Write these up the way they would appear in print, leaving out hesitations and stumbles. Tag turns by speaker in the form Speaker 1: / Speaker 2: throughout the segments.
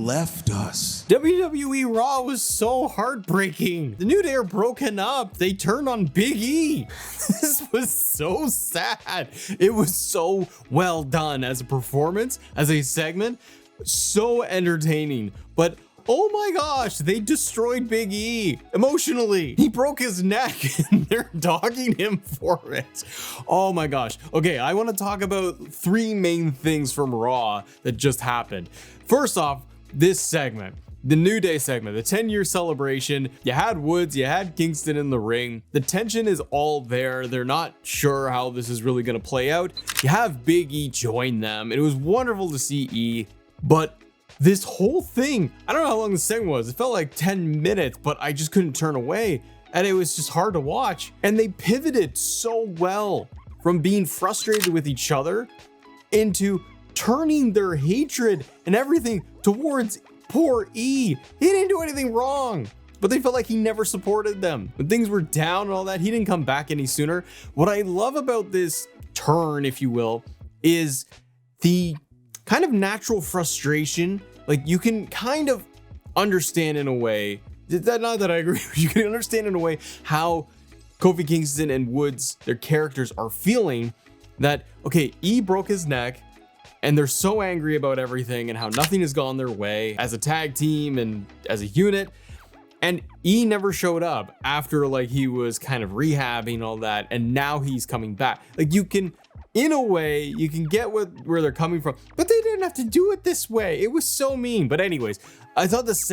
Speaker 1: left us.
Speaker 2: WWE Raw was so heartbreaking. The New Day are broken up. They turned on Big E. This was so sad. It was so well done as a performance, as a segment. So entertaining. But oh my gosh, they destroyed Big E emotionally. He broke his neck and they're dogging him for it. Oh my gosh. Okay, I want to talk about three main things from Raw that just happened. First off, this segment, the New Day segment, the 10-year celebration. You had Woods, you had Kingston in the ring. The tension is all there. They're not sure how this is really going to play out. You have Big E join them. It was wonderful to see E, but this whole thing, I don't know how long the segment was. It felt like 10 minutes, but I just couldn't turn away. And it was just hard to watch. And they pivoted so well from being frustrated with each other into turning their hatred and everything towards poor E. He didn't do anything wrong, but they felt like he never supported them. When things were down and all that, he didn't come back any sooner. What I love about this turn, if you will, is the kind of natural frustration. Like, you can kind of understand in a way, not that I agree, you can understand in a way how Kofi Kingston and Woods, their characters, are feeling that, okay, E broke his neck and they're so angry about everything and how nothing has gone their way as a tag team and as a unit. And E never showed up after, like, he was kind of rehabbing all that, and now he's coming back. Like, you can, in a way, you can get where they're coming from, but they didn't have to do it this way. It was so mean. But anyways, I thought this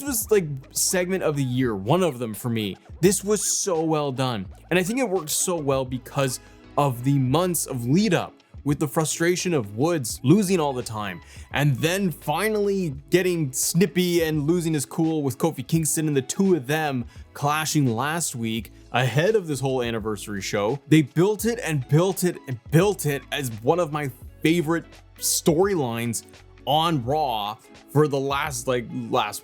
Speaker 2: was like segment of the year, one of them for me. This was so well done. And I think it worked so well because of the months of lead up with the frustration of Woods losing all the time, and then finally getting snippy and losing his cool with Kofi Kingston, and the two of them clashing last week ahead of this whole anniversary show. They built it and built it and built it as one of my favorite storylines on Raw for the last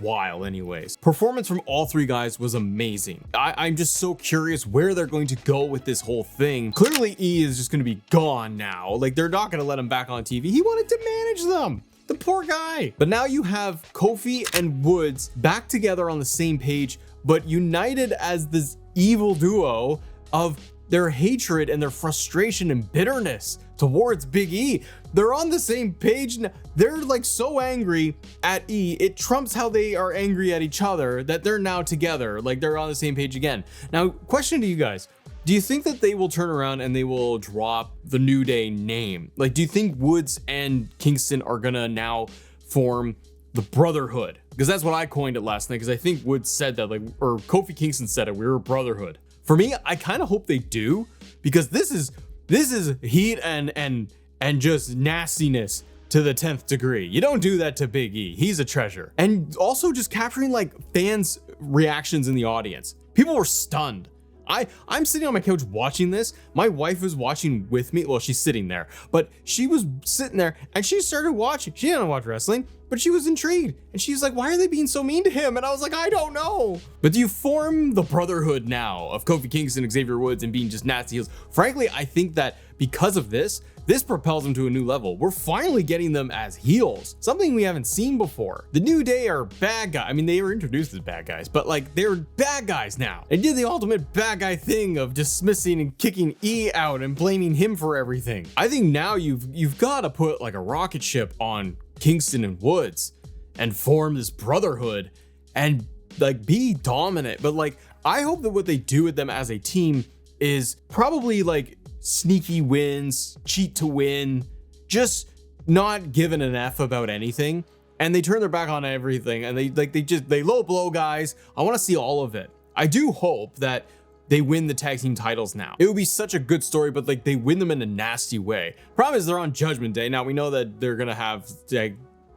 Speaker 2: while anyways. Performance from all three guys was amazing. I'm just so curious where they're going to go with this whole thing. Clearly E is just going to be gone now. Like, they're not going to let him back on TV. He wanted to manage them. The poor guy. But now you have Kofi and Woods back together on the same page, but united as this evil duo of their hatred and their frustration and bitterness towards Big E. They're on the same page now. They're like so angry at E, it trumps how they are angry at each other that they're now together. Like, they're on the same page again. Now, question to you guys. Do you think that they will turn around and they will drop the New Day name? Like, do you think Woods and Kingston are gonna now form the Brotherhood? Because that's what I coined it last night, because I think Woods said that, like, or Kofi Kingston said it, we were a brotherhood. For me, I kind of hope they do, because this is heat and just nastiness to the 10th degree. You don't do that to Big E. He's a treasure. And also just capturing like fans' reactions in the audience. People were stunned. I'm sitting on my couch watching this. My wife was watching with me. Well, she's sitting there, but she was sitting there and she started watching. She didn't watch wrestling, but she was intrigued. And she's like, why are they being so mean to him? And I was like, I don't know. But do you form the brotherhood now of Kofi Kingston, Xavier Woods, and being just nasty heels? Frankly, I think that because of this propels them to a new level. We're finally getting them as heels, something we haven't seen before. The New Day are bad guys. I mean, they were introduced as bad guys, but like, they're bad guys now. And did the ultimate bad guy thing of dismissing and kicking E out and blaming him for everything. I think now you've got to put like a rocket ship on Kingston and Woods and form this brotherhood and like be dominant. But like, I hope that what they do with them as a team is probably like sneaky wins, cheat to win, just not giving an F about anything. And they turn their back on everything and they low blow guys. I want to see all of it. I do hope that they win the tag team titles now. It would be such a good story, but like they win them in a nasty way. Problem is they're on Judgment Day. Now we know that they're going to have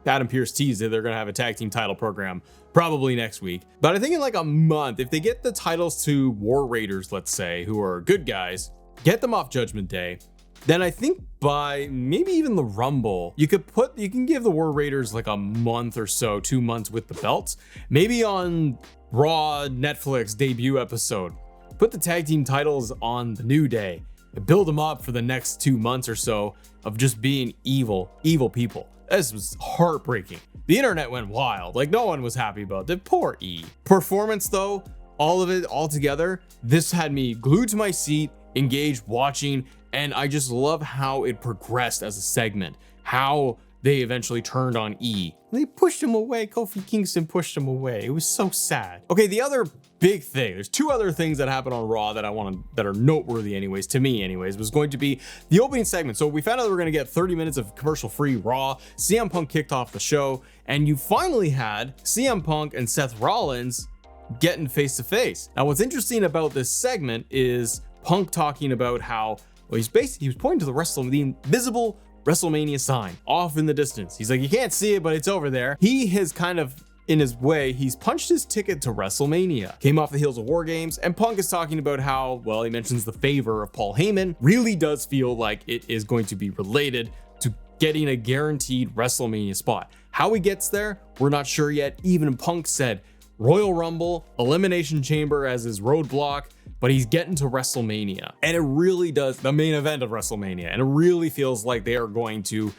Speaker 2: Adam Pearce teased that they're going to have a tag team title program probably next week. But I think in like a month, if they get the titles to War Raiders, let's say, who are good guys, get them off Judgment Day, then I think by maybe even the Rumble, you can give the War Raiders like a month or so, 2 months with the belts. Maybe on Raw Netflix debut episode, put the tag team titles on the New Day and build them up for the next 2 months or so of just being evil people. This was heartbreaking. The internet went wild. Like, no one was happy about it. Poor E. Performance though, all of it all together, this had me glued to my seat, engaged, watching, and I just love how it progressed as a segment. How they eventually turned on E. They pushed him away. Kofi Kingston pushed him away. It was so sad. Okay, the other big thing, there's two other things that happened on Raw that that are noteworthy anyways, to me anyways, was going to be the opening segment. So we found out we were going to get 30 minutes of commercial-free Raw. CM Punk kicked off the show, and you finally had CM Punk and Seth Rollins getting face-to-face. Now, what's interesting about this segment is Punk talking about how, well, he was pointing to the invisible WrestleMania sign off in the distance. He's like, you can't see it, but it's over there. He has kind of, in his way, he's punched his ticket to WrestleMania. Came off the heels of War Games, and Punk is talking about how, well, he mentions the favor of Paul Heyman. Really does feel like it is going to be related to getting a guaranteed WrestleMania spot. How he gets there, we're not sure yet. Even Punk said Royal Rumble, Elimination Chamber as his roadblock, but he's getting to WrestleMania. And it really does, the main event of WrestleMania, and it really feels like they are going to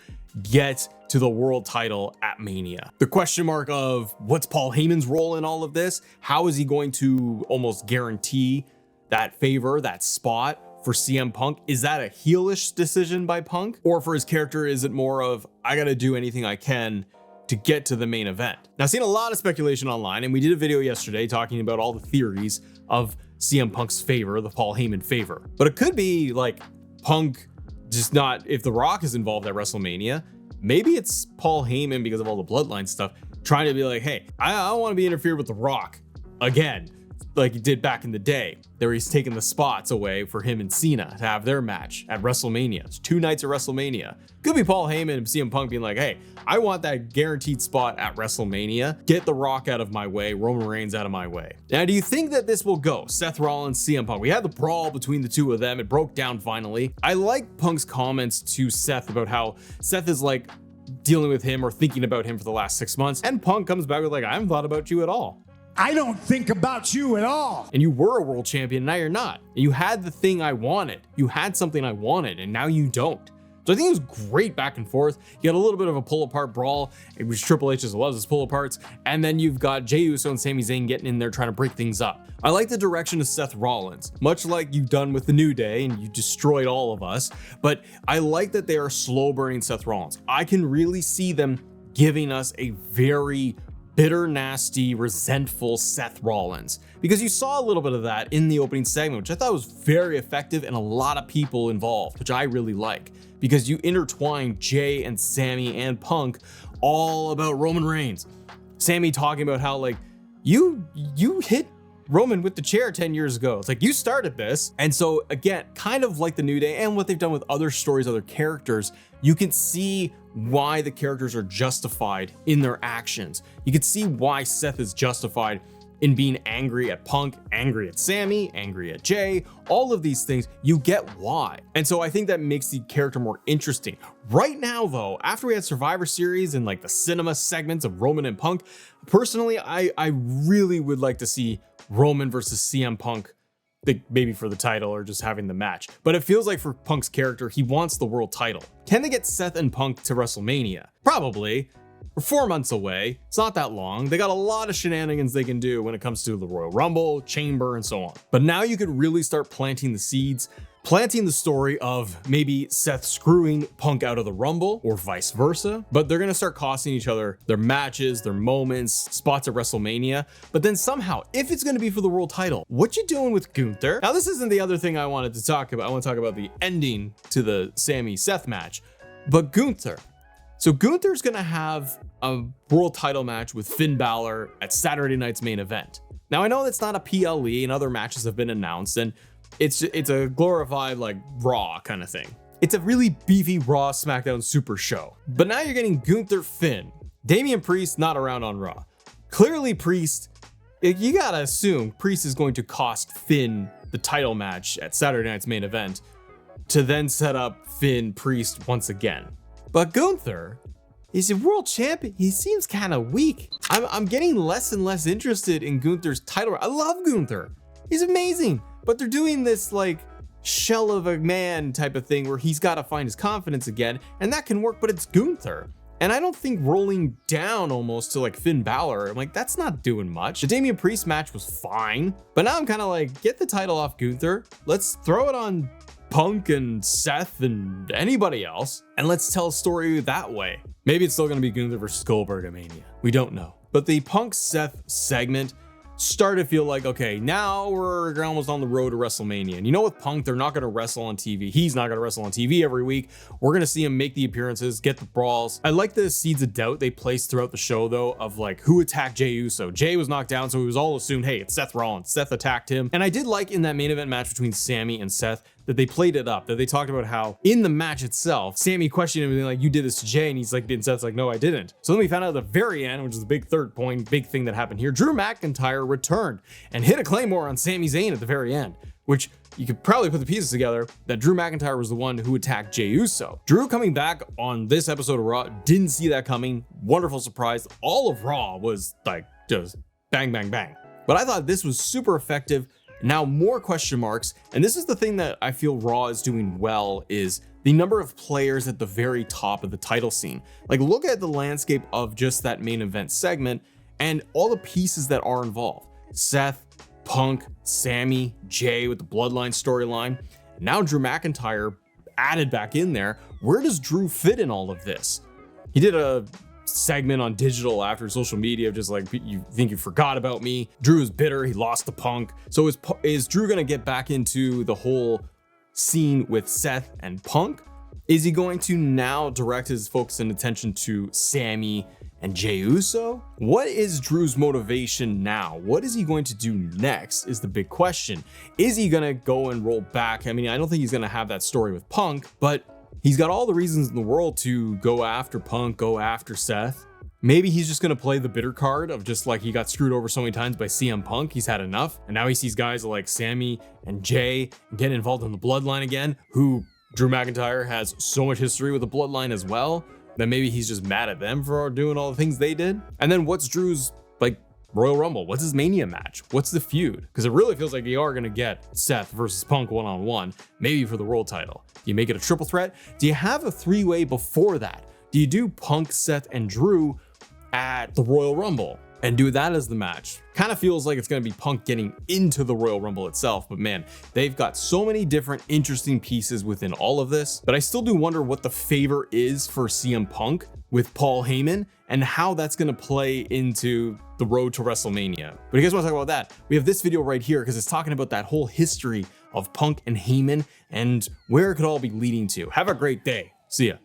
Speaker 2: get to the world title at Mania. The question mark of what's Paul Heyman's role in all of this? How is he going to almost guarantee that favor, that spot for CM Punk? Is that a heelish decision by Punk? Or for his character, is it more of, I gotta do anything I can to get to the main event? Now, I've seen a lot of speculation online, and we did a video yesterday talking about all the theories of CM Punk's favor, the Paul Heyman favor. But it could be like Punk just not, if The Rock is involved at WrestleMania, maybe it's Paul Heyman because of all the bloodline stuff, trying to be like, hey, I don't want to be interfered with The Rock again, like he did back in the day. There he's taking the spots away for him and Cena to have their match at WrestleMania. It's 2 nights of WrestleMania. Could be Paul Heyman and CM Punk being like, hey, I want that guaranteed spot at WrestleMania. Get The Rock out of my way, Roman Reigns out of my way. Now, do you think that this will go? Seth Rollins, CM Punk. We had the brawl between the two of them. It broke down finally. I like Punk's comments to Seth about how Seth is like dealing with him or thinking about him for the last 6 months. And Punk comes back with like, I haven't thought about you at all.
Speaker 1: I don't think about you at all.
Speaker 2: And you were a world champion, now you're not. And you had the thing I wanted. You had something I wanted, and now you don't. So I think it was great back and forth. You got a little bit of a pull-apart brawl, which Triple H just loves his pull-aparts. And then you've got Jey Uso and Sami Zayn getting in there trying to break things up. I like the direction of Seth Rollins, much like you've done with the New Day, and you destroyed all of us. But I like that they are slow-burning Seth Rollins. I can really see them giving us a very bitter, nasty, resentful Seth Rollins, because you saw a little bit of that in the opening segment, which I thought was very effective and a lot of people involved, which I really like, because you intertwine Jay and Sammy and Punk all about Roman Reigns. Sammy talking about how like you hit Roman with the chair 10 years ago. It's like, you started this. And so again, kind of like the New Day and what they've done with other stories, other characters, you can see why the characters are justified in their actions. You can see why Seth is justified in being angry at Punk, angry at Sammy, angry at Jay, all of these things, you get why. And so I think that makes the character more interesting. Right now though, after we had Survivor Series and like the cinema segments of Roman and Punk, personally, I really would like to see Roman versus CM Punk, maybe for the title or just having the match. But it feels like for Punk's character, he wants the world title. Can they get Seth and Punk to WrestleMania? Probably. We're 4 months away. It's not that long. They got a lot of shenanigans they can do when it comes to the Royal Rumble, Chamber, and so on. But now you could really start planting the seeds, planting the story of maybe Seth screwing Punk out of the Rumble or vice versa. But they're going to start costing each other their matches, their moments, spots at WrestleMania. But then somehow, if it's going to be for the world title, what you doing with Gunther? Now, this isn't the other thing I wanted to talk about. I want to talk about the ending to the Sammy-Seth match. But Gunther. So Gunther's going to have a world title match with Finn Balor at Saturday night's main event. Now, I know that's not a PLE and other matches have been announced, and it's a glorified like Raw kind of thing. It's a really beefy Raw SmackDown Super Show. But now you're getting Gunther, Finn. Damian Priest not around on Raw. Clearly Priest, you gotta assume Priest is going to cost Finn the title match at Saturday night's main event to then set up Finn Priest once again. But Gunther, he's a world champion. He seems kind of weak. I'm getting less and less interested in Gunther's title. I love Gunther. He's amazing. But they're doing this like shell of a man type of thing where he's got to find his confidence again. And that can work, but it's Gunther. And I don't think rolling down almost to like Finn Balor, I'm like, that's not doing much. The Damian Priest match was fine, but now I'm kind of like, get the title off Gunther. Let's throw it on Punk and Seth and anybody else, and let's tell a story that way. Maybe it's still gonna be Gunther versus Goldberg at Mania. We don't know. But the Punk Seth segment started to feel like, okay, now we're almost on the road to WrestleMania. And you know, with Punk, they're not going to wrestle on TV. He's not going to wrestle on TV every week. We're going to see him make the appearances, get the brawls. I like the seeds of doubt they placed throughout the show, though, of like who attacked Jey Uso. Jey was knocked down, so it was all assumed, hey, it's Seth Rollins. Seth attacked him. And I did like in that main event match between Sami and Seth that they played it up, that they talked about how in the match itself, Sami questioned him, like, you did this to Jey, and he's like, and Seth's like, no, I didn't. So then we found out at the very end, which is the big third point, big thing that happened here, Drew McIntyre returned and hit a Claymore on Sami Zayn at the very end, which you could probably put the pieces together that Drew McIntyre was the one who attacked Jey Uso. Drew coming back on this episode of Raw, didn't see that coming. Wonderful surprise. All of Raw was like just bang, bang, bang. But I thought this was super effective. Now more question marks, and this is the thing that I feel Raw is doing well, is the number of players at the very top of the title scene. Like, look at the landscape of just that main event segment and all the pieces that are involved. Seth, Punk, Sami, Jey with the Bloodline storyline. Now Drew McIntyre added back in there. Where does Drew fit in all of this? He did a segment on digital after social media of just like, you think you forgot about me. Drew is bitter, he lost to Punk. So is Drew gonna get back into the whole scene with Seth and Punk? Is he going to now direct his focus and attention to Sami and Jey Uso? What is Drew's motivation now? What is he going to do next is the big question. Is he gonna go and roll back? I mean, I don't think he's gonna have that story with Punk, but he's got all the reasons in the world to go after Punk, go after Seth. Maybe he's just going to play the bitter card of just like he got screwed over so many times by CM Punk. He's had enough. And now he sees guys like Sami and Jey getting involved in the Bloodline again, who Drew McIntyre has so much history with the Bloodline as well, that maybe he's just mad at them for doing all the things they did. And then what's Drew's like Royal Rumble? What's his Mania match? What's the feud? Because it really feels like you are going to get Seth versus Punk one-on-one, maybe for the world title. Do you make it a triple threat? Do you have a three-way before that? Do you do Punk, Seth, and Drew at the Royal Rumble and do that as the match? Kind of feels like it's going to be Punk getting into the Royal Rumble itself, but man, they've got so many different interesting pieces within all of this. But I still do wonder what the favor is for CM Punk with Paul Heyman and how that's going to play into the road to WrestleMania. But if you guys want to talk about that, we have this video right here because it's talking about that whole history of Punk and Heyman and where it could all be leading to. Have a great day. See ya.